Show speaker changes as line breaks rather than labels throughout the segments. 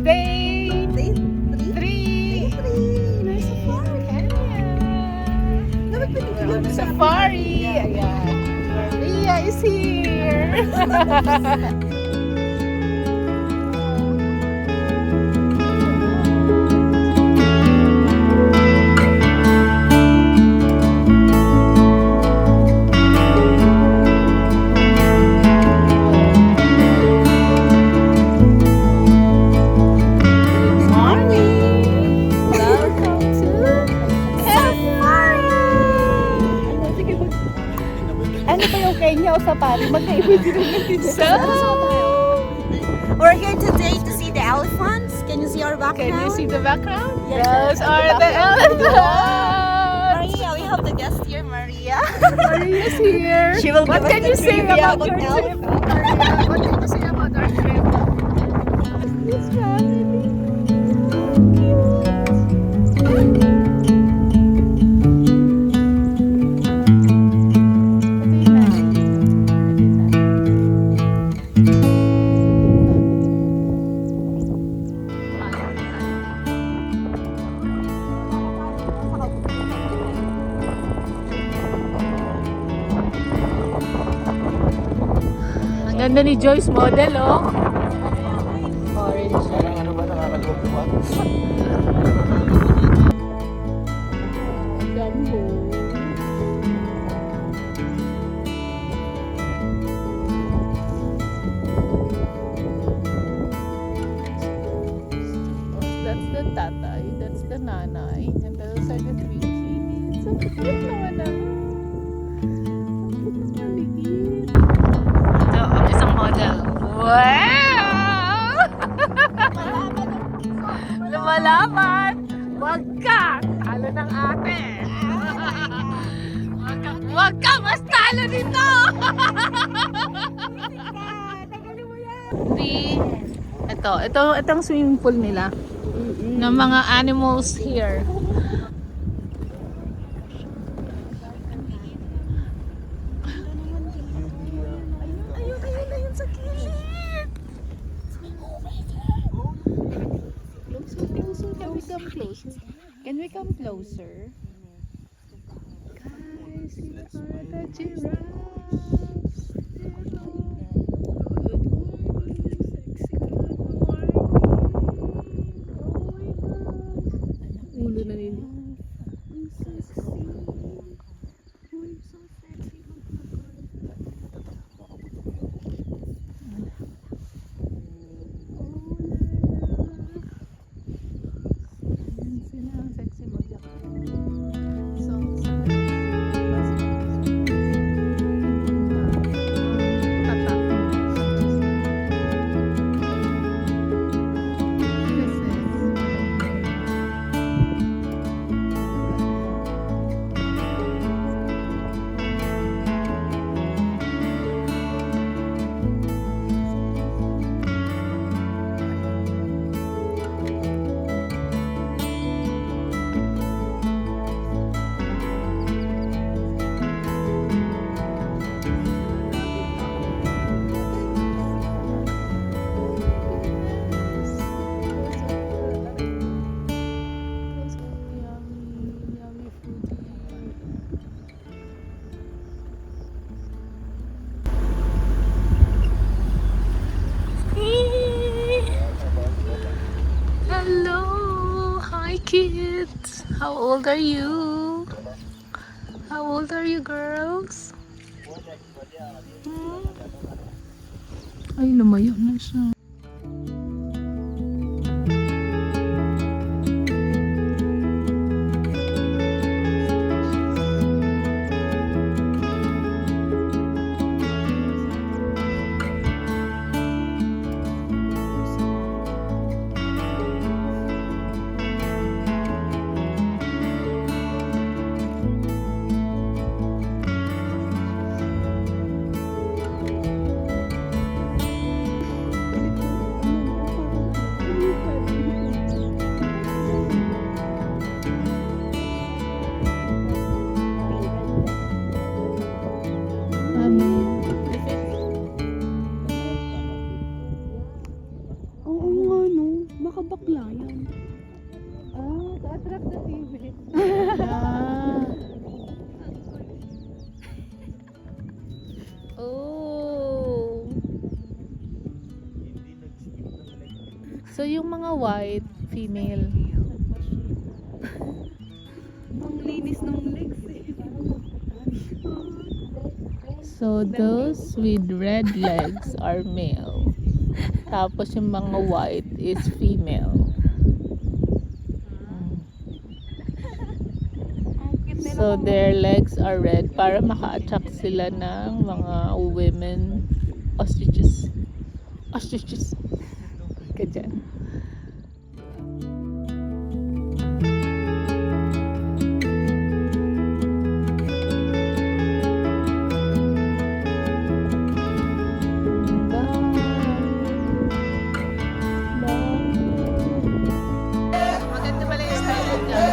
Day
Day
3.
3. Nice safari.
Kenya. We're on the safari. Ayan. Maria is here.
Ano ba yung Kenya o safari? Magkaiba din.
So,
We're here today to see the elephants. Can you see our background?
can you see the background?
Yes,
Those
and
are
the
the elephants.
Maria, we have the guest here, Maria.
Maria's here.
She will
What
give us
can
the
you say
trivia
about your
about
trip? Maria, what can you say about our trip? This family. Ang ganda ni Joyce model, oh. Orange.
Parang ano ba, nakakaluwag-luwag?
Gumbo. That's the tatay, that's the nanay, and those are the three kids. Ang cute naman naman. Ang cute ng maliit. Ito, ang isang model. Wow! Lumalaban! Wag ka! Talo ng ate! Wag ka! Mas talo dito! Itong swimming pool nila. Ng mga animals here.
Ayun sa kilid.
Closer. Can we come closer? Can we come closer? Guys, here are the giraffes. Good morning, sexy. Good morning. Oh my God. Ulo na nila. Ang sexy. Uy, so sexy. Ayan sila, ang sexy maglakad. So, tatak. This is yummy foodie. Hello, hi kids. How old are you? How old are you girls? Hmm? Ay, lumayo na siya. So yung mga white, female.
Ang linis ng legs eh.
So those with red legs are male. Tapos yung mga white is female. So their legs are red para maka-attract sila ng mga women ostriches. Ostriches. Ka dyan. Maganda pala yung style niya.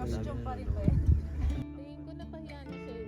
Costume pa rin ba eh?
Tingin ko napahiya na siya eh.